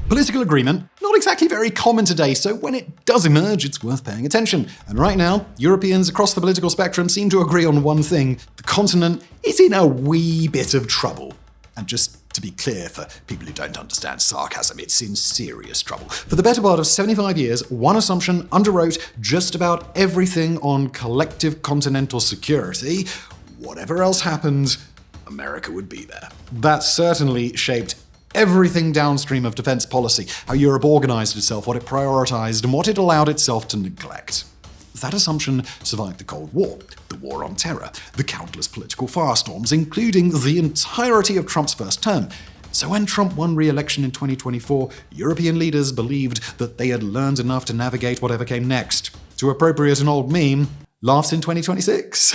Political agreement, not exactly very common today, so when it does emerge, it's worth paying attention. And right now, Europeans across the political spectrum seem to agree on one thing: the continent is in a wee bit of trouble. And just to be clear, for people who don't understand sarcasm, it's in serious trouble. For the better part of 75 years, one assumption underwrote just about everything on collective continental security. Whatever else happened, America would be there. That certainly shaped everything downstream of defense policy, how Europe organized itself, what it prioritized, and what it allowed itself to neglect. That assumption survived the Cold War, the War on Terror, the countless political firestorms, including the entirety of Trump's first term. So when Trump won re-election in 2024, European leaders believed that they had learned enough to navigate whatever came next. To appropriate an old meme, laughs in 2026.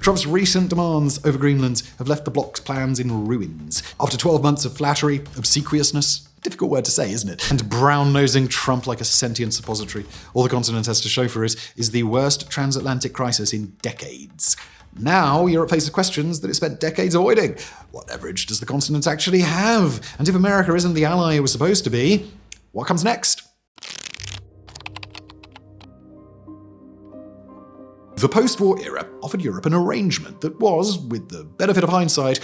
Trump's recent demands over Greenland have left the bloc's plans in ruins. After 12 months of flattery, obsequiousness, difficult word to say, isn't it? And brown-nosing Trump like a sentient suppository, all the continent has to show for it is the worst transatlantic crisis in decades. Now, Europe faces questions that it spent decades avoiding. What leverage does the continent actually have? And if America isn't the ally it was supposed to be, what comes next? The post-war era offered Europe an arrangement that was, with the benefit of hindsight,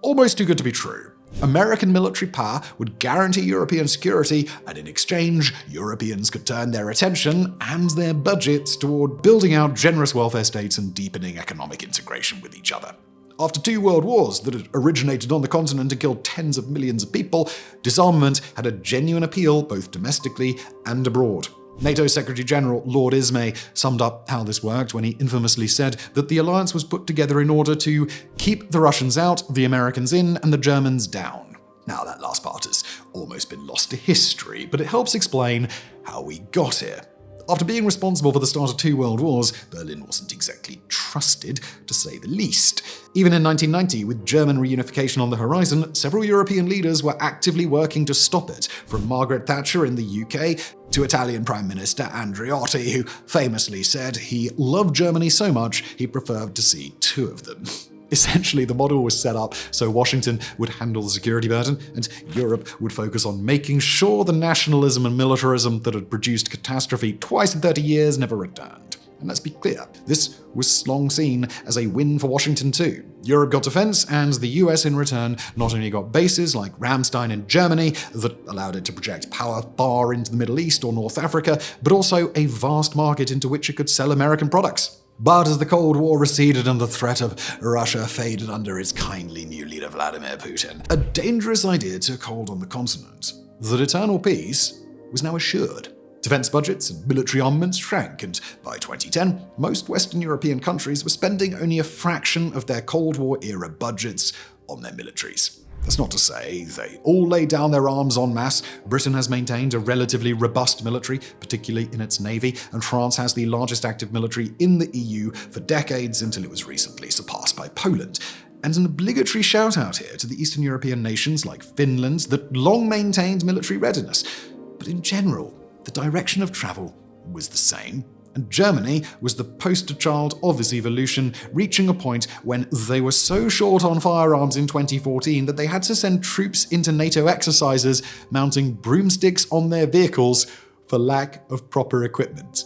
almost too good to be true. American military power would guarantee European security, and in exchange, Europeans could turn their attention and their budgets toward building out generous welfare states and deepening economic integration with each other. After 2 world wars that had originated on the continent and killed tens of millions of people, disarmament had a genuine appeal both domestically and abroad. NATO Secretary-General Lord Ismay summed up how this worked when he infamously said that the alliance was put together in order to keep the Russians out, the Americans in, and the Germans down. Now, that last part has almost been lost to history, but it helps explain how we got here. After being responsible for the start of 2 world wars, Berlin wasn't exactly trusted, to say the least. Even in 1990, with German reunification on the horizon, several European leaders were actively working to stop it, from Margaret Thatcher in the UK to Italian Prime Minister Andreotti, who famously said he loved Germany so much he preferred to see 2 of them. Essentially, the model was set up so Washington would handle the security burden, and Europe would focus on making sure the nationalism and militarism that had produced catastrophe twice in 30 years never returned. And let's be clear, this was long seen as a win for Washington too. Europe got defense, and the US in return not only got bases like Ramstein in Germany that allowed it to project power far into the Middle East or North Africa, but also a vast market into which it could sell American products. But as the Cold War receded and the threat of Russia faded under its kindly new leader Vladimir Putin, a dangerous idea took hold on the continent. That eternal peace was now assured. Defense budgets and military armaments shrank, and by 2010, most Western European countries were spending only a fraction of their Cold War-era budgets on their militaries. That's not to say they all laid down their arms en masse. Britain has maintained a relatively robust military, particularly in its navy, and France has the largest active military in the EU for decades until it was recently surpassed by Poland. And an obligatory shout-out here to the Eastern European nations like Finland that long maintained military readiness. But in general, the direction of travel was the same. And Germany was the poster child of this evolution, reaching a point when they were so short on firearms in 2014 that they had to send troops into NATO exercises mounting broomsticks on their vehicles for lack of proper equipment.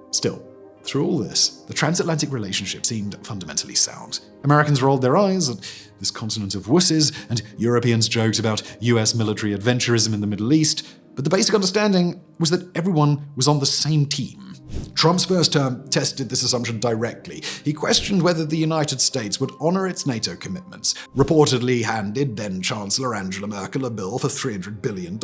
Still, through all this, the transatlantic relationship seemed fundamentally sound. Americans rolled their eyes at this continent of wusses, and Europeans joked about US military adventurism in the Middle East, but the basic understanding was that everyone was on the same team. Trump's first term tested this assumption directly. He questioned whether the United States would honor its NATO commitments, reportedly handed then-Chancellor Angela Merkel a bill for $300 billion,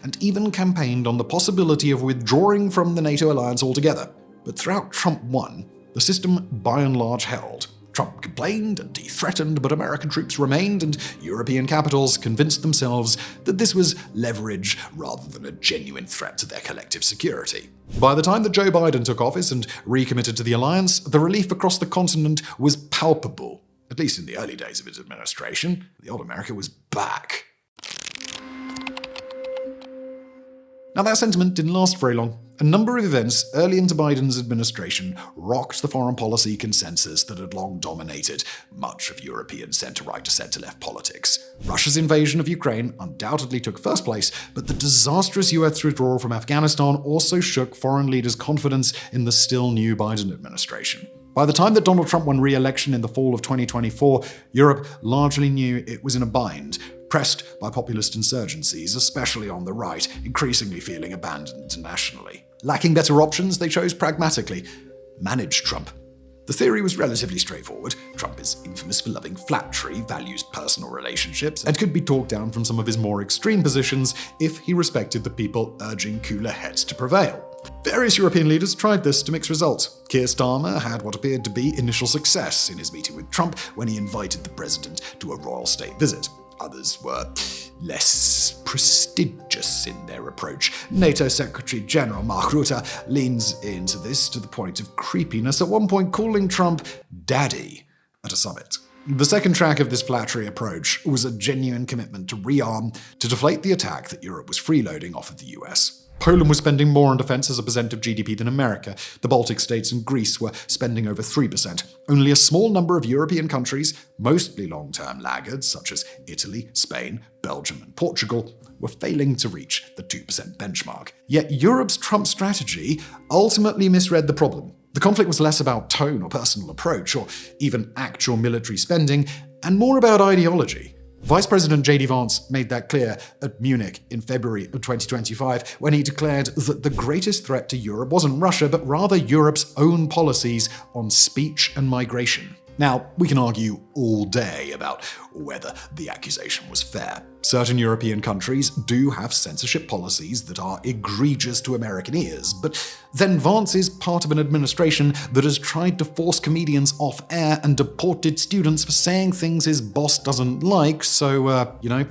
and even campaigned on the possibility of withdrawing from the NATO alliance altogether. But throughout Trump 1, the system by and large held. Trump complained and he threatened, but American troops remained, and European capitals convinced themselves that this was leverage rather than a genuine threat to their collective security. By the time that Joe Biden took office and recommitted to the alliance, the relief across the continent was palpable. At least in the early days of his administration, the old America was back. Now that sentiment didn't last very long. A number of events early into Biden's administration rocked the foreign policy consensus that had long dominated much of European centre-right to centre-left politics. Russia's invasion of Ukraine undoubtedly took first place, but the disastrous US withdrawal from Afghanistan also shook foreign leaders' confidence in the still new Biden administration. By the time that Donald Trump won re-election in the fall of 2024, Europe largely knew it was in a bind, pressed by populist insurgencies, especially on the right, increasingly feeling abandoned nationally. Lacking better options, they chose pragmatically: manage Trump. The theory was relatively straightforward. Trump is infamous for loving flattery, values personal relationships, and could be talked down from some of his more extreme positions if he respected the people urging cooler heads to prevail. Various European leaders tried this to mixed results. Keir Starmer had what appeared to be initial success in his meeting with Trump when he invited the president to a royal state visit. Others were less prestigious in their approach. NATO Secretary General Mark Rutte leans into this to the point of creepiness, at one point calling Trump "daddy" at a summit. The second track of this flattery approach was a genuine commitment to rearm to deflate the attack that Europe was freeloading off of the US. Poland was spending more on defense as a percent of GDP than America. The Baltic states and Greece were spending over 3%. Only a small number of European countries, mostly long-term laggards such as Italy, Spain, Belgium, and Portugal, were failing to reach the 2% benchmark. Yet Europe's Trump strategy ultimately misread the problem. The conflict was less about tone or personal approach, or even actual military spending, and more about ideology. Vice President J.D. Vance made that clear at Munich in February of 2025 when he declared that the greatest threat to Europe wasn't Russia, but rather Europe's own policies on speech and migration. Now, we can argue all day about whether the accusation was fair. Certain European countries do have censorship policies that are egregious to American ears, but then Vance is part of an administration that has tried to force comedians off air and deported students for saying things his boss doesn't like, so,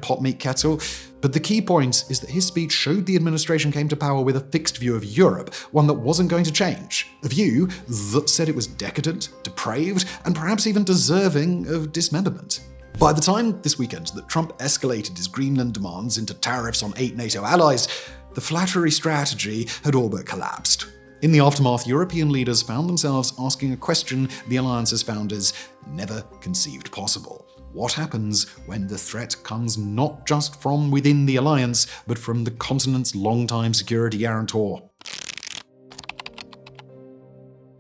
pot meat kettle. But the key point is that his speech showed the administration came to power with a fixed view of Europe, one that wasn't going to change. A view that said it was decadent, depraved, and perhaps even deserving of dismemberment. By the time this weekend that Trump escalated his Greenland demands into tariffs on 8 NATO allies, the flattery strategy had all but collapsed. In the aftermath, European leaders found themselves asking a question the alliance's founders never conceived possible. What happens when the threat comes not just from within the alliance, but from the continent's longtime security guarantor?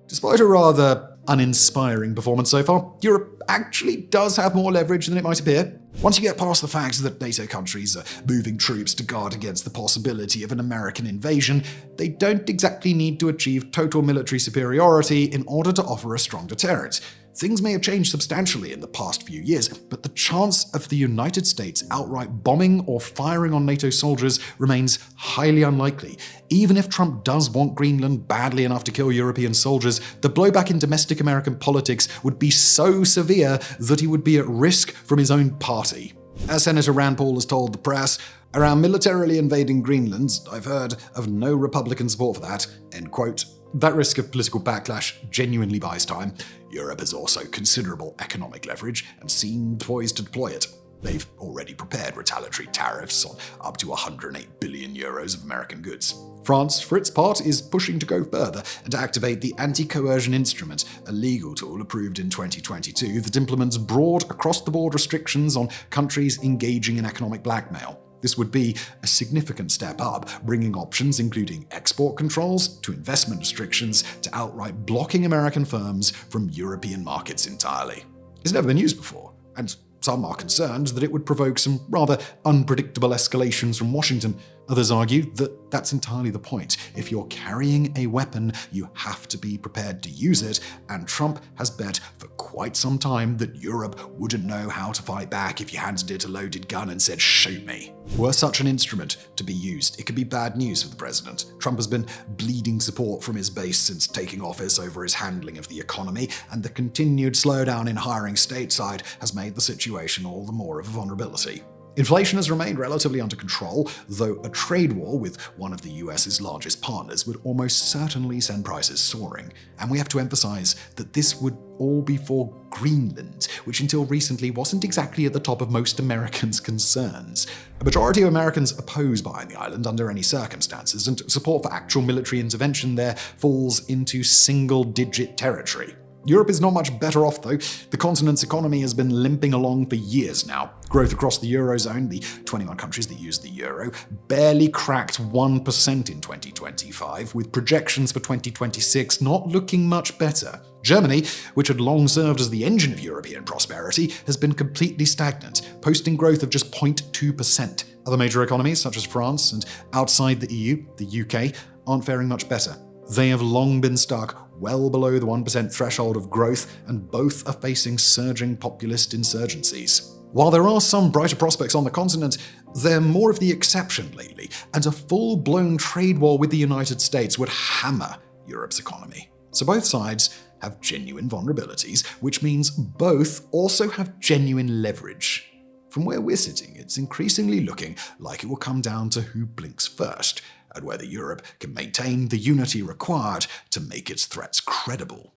Despite a rather uninspiring performance so far, Europe actually does have more leverage than it might appear. Once you get past the fact that NATO countries are moving troops to guard against the possibility of an American invasion, they don't exactly need to achieve total military superiority in order to offer a strong deterrent. Things may have changed substantially in the past few years, but the chance of the United States outright bombing or firing on NATO soldiers remains highly unlikely. Even if Trump does want Greenland badly enough to kill European soldiers, the blowback in domestic American politics would be so severe that he would be at risk from his own party. As Senator Rand Paul has told the press, "Around militarily invading Greenland, I've heard of no Republican support for that," end quote. That risk of political backlash genuinely buys time. Europe has also considerable economic leverage and seemed poised to deploy it. They've already prepared retaliatory tariffs on up to 108 billion euros of American goods. France, for its part, is pushing to go further and to activate the anti-coercion instrument, a legal tool approved in 2022 that implements broad across-the-board restrictions on countries engaging in economic blackmail. This would be a significant step up, bringing options including export controls to investment restrictions to outright blocking American firms from European markets entirely. It's never been used before, and some are concerned that it would provoke some rather unpredictable escalations from Washington. Others argue that that's entirely the point. If you're carrying a weapon, you have to be prepared to use it, and Trump has bet for quite some time that Europe wouldn't know how to fight back if you handed it a loaded gun and said, "Shoot me." Were such an instrument to be used, it could be bad news for the president. Trump has been bleeding support from his base since taking office over his handling of the economy, and the continued slowdown in hiring stateside has made the situation all the more of a vulnerability. Inflation has remained relatively under control, though a trade war with one of the US's largest partners would almost certainly send prices soaring. And we have to emphasize that this would all be for Greenland, which until recently wasn't exactly at the top of most Americans' concerns. A majority of Americans oppose buying the island under any circumstances, and support for actual military intervention there falls into single-digit territory. Europe is not much better off, though. The continent's economy has been limping along for years now. Growth across the Eurozone, the 21 countries that use the euro, barely cracked 1% in 2025, with projections for 2026 not looking much better. Germany, which had long served as the engine of European prosperity, has been completely stagnant, posting growth of just 0.2%. Other major economies, such as France and outside the EU, the UK, aren't faring much better. They have long been stuck well below the 1% threshold of growth, and both are facing surging populist insurgencies. While there are some brighter prospects on the continent, they're more of the exception lately, and a full-blown trade war with the United States would hammer Europe's economy. So both sides have genuine vulnerabilities, which means both also have genuine leverage. From where we're sitting, it's increasingly looking like it will come down to who blinks first, and whether Europe can maintain the unity required to make its threats credible.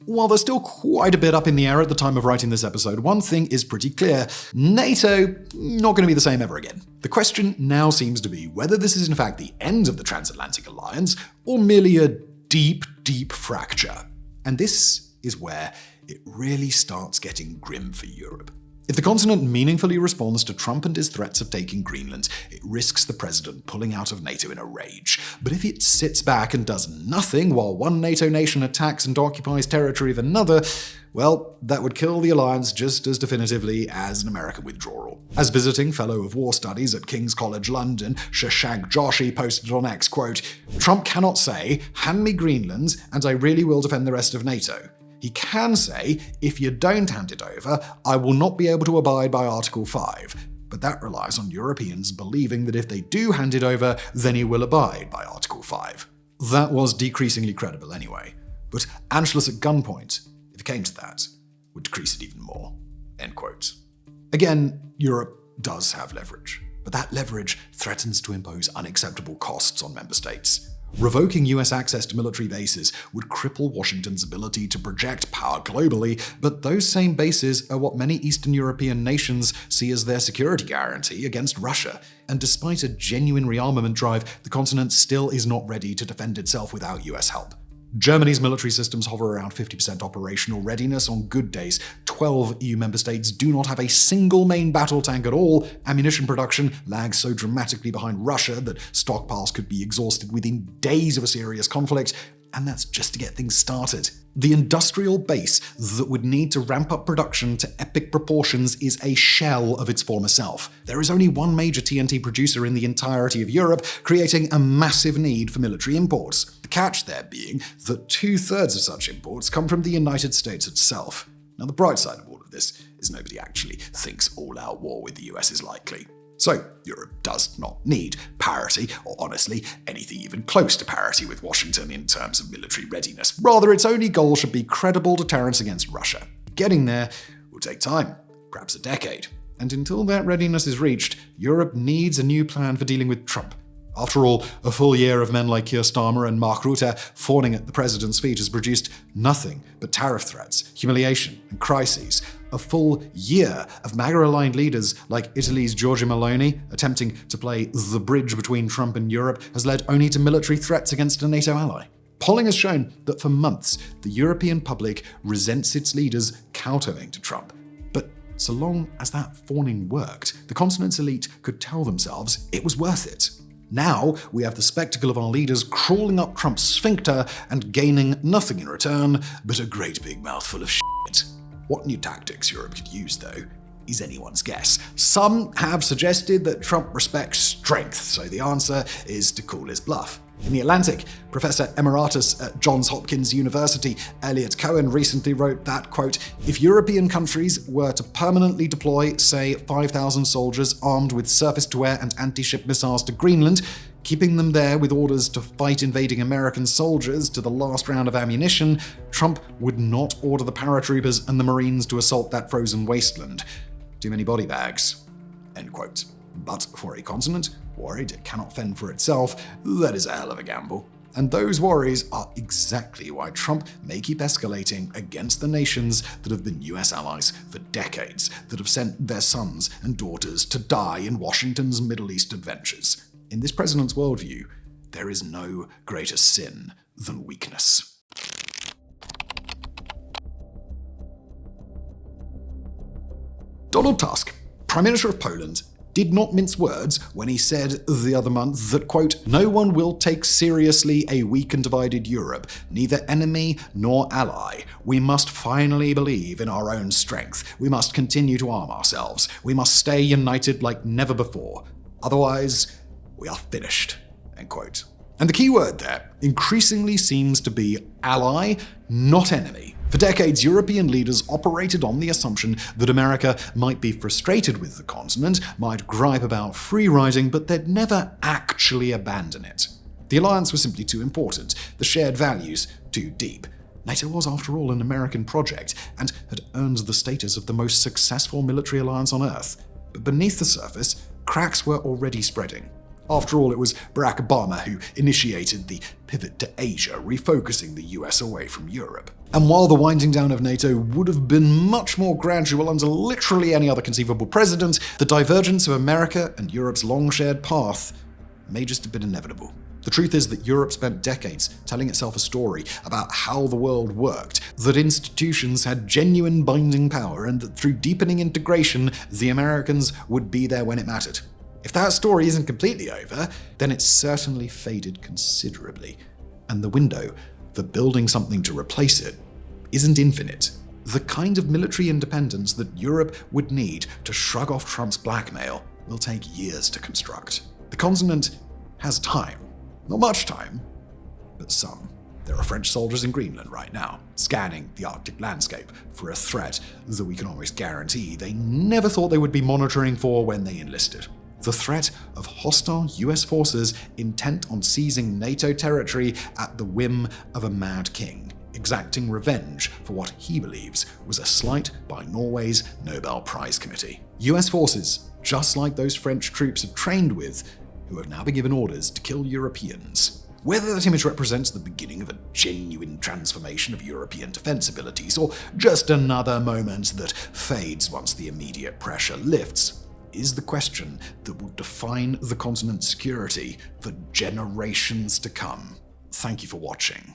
While there's still quite a bit up in the air at the time of writing this episode, one thing is pretty clear: NATO, not going to be the same ever again. The question now seems to be whether this is in fact the end of the transatlantic alliance, or merely a deep, deep fracture. And this is where it really starts getting grim for Europe. If the continent meaningfully responds to Trump and his threats of taking Greenland, it risks the president pulling out of NATO in a rage. But if it sits back and does nothing while one NATO nation attacks and occupies territory of another, well, that would kill the alliance just as definitively as an American withdrawal. As visiting fellow of war studies at King's College London, Shashank Joshi posted on X, quote, "Trump cannot say, 'Hand me Greenland and I really will defend the rest of NATO.' He can say, 'If you don't hand it over, I will not be able to abide by Article 5. But that relies on Europeans believing that if they do hand it over, then he will abide by Article 5. That was decreasingly credible anyway. But Anschluss at gunpoint, if it came to that, would decrease it even more." End quote. Again, Europe does have leverage, but that leverage threatens to impose unacceptable costs on member states. Revoking US access to military bases would cripple Washington's ability to project power globally, but those same bases are what many Eastern European nations see as their security guarantee against Russia. And despite a genuine rearmament drive, the continent still is not ready to defend itself without US help. Germany's military systems hover around 50% operational readiness on good days. 12 EU member states do not have a single main battle tank at all. Ammunition production lags so dramatically behind Russia that stockpiles could be exhausted within days of a serious conflict, and that's just to get things started. The industrial base that would need to ramp up production to epic proportions is a shell of its former self. There is only one major TNT producer in the entirety of Europe, creating a massive need for military imports. The catch there being that 2/3 of such imports come from the United States itself. Now, the bright side of all of this is nobody actually thinks all-out war with the US is likely. So, Europe does not need parity, or honestly, anything even close to parity with Washington in terms of military readiness. Rather, its only goal should be credible deterrence against Russia. Getting there will take time, perhaps a decade. And until that readiness is reached, Europe needs a new plan for dealing with Trump. After all, a full year of men like Keir Starmer and Mark Rutte fawning at the president's feet has produced nothing but tariff threats, humiliation, and crises. A full year of MAGA-aligned leaders like Italy's Giorgia Meloni attempting to play the bridge between Trump and Europe has led only to military threats against a NATO ally. Polling has shown that for months, the European public resents its leaders kowtowing to Trump. But so long as that fawning worked, the continent's elite could tell themselves it was worth it. Now, we have the spectacle of our leaders crawling up Trump's sphincter and gaining nothing in return but a great big mouthful of shit. What new tactics Europe could use, though, is anyone's guess. Some have suggested that Trump respects strength, so the answer is to call his bluff. In The Atlantic, Professor Emeritus at Johns Hopkins University, Elliot Cohen, recently wrote that, quote, "If European countries were to permanently deploy, say, 5,000 soldiers armed with surface-to-air and anti-ship missiles to Greenland, keeping them there with orders to fight invading American soldiers to the last round of ammunition, Trump would not order the paratroopers and the Marines to assault that frozen wasteland. Too many body bags. End quote. But for a continent worried it cannot fend for itself, that is a hell of a gamble. And those worries are exactly why Trump may keep escalating against the nations that have been US allies for decades, that have sent their sons and daughters to die in Washington's Middle East adventures. In this president's worldview, there is no greater sin than weakness. Donald Tusk, Prime Minister of Poland, did not mince words when he said the other month that, quote, "No one will take seriously a weak and divided Europe, neither enemy nor ally. We must finally believe in our own strength. We must continue to arm ourselves. We must stay united like never before. Otherwise, we are finished." End quote. And the key word there increasingly seems to be ally, not enemy. For decades, European leaders operated on the assumption that America might be frustrated with the continent, might gripe about free riding, but they'd never actually abandon it. The alliance was simply too important, the shared values too deep. NATO was, after all, an American project, and had earned the status of the most successful military alliance on Earth. But beneath the surface, cracks were already spreading. After all, it was Barack Obama who initiated the pivot to Asia, refocusing the US away from Europe. And while the winding down of NATO would have been much more gradual under literally any other conceivable president, the divergence of America and Europe's long-shared path may just have been inevitable. The truth is that Europe spent decades telling itself a story about how the world worked, that institutions had genuine binding power, and that through deepening integration, the Americans would be there when it mattered. If that story isn't completely over, then it's certainly faded considerably, and the window for building something to replace it isn't infinite. The kind of military independence that Europe would need to shrug off Trump's blackmail will take years to construct. The continent has time. Not much time, but some. There are French soldiers in Greenland right now, scanning the Arctic landscape for a threat that we can almost guarantee they never thought they would be monitoring for when they enlisted. The threat of hostile US forces intent on seizing NATO territory at the whim of a mad king, exacting revenge for what he believes was a slight by Norway's Nobel Prize Committee. US forces, just like those French troops have trained with, who have now been given orders to kill Europeans. Whether that image represents the beginning of a genuine transformation of European defense abilities, or just another moment that fades once the immediate pressure lifts, is the question that will define the continent's security for generations to come. Thank you for watching.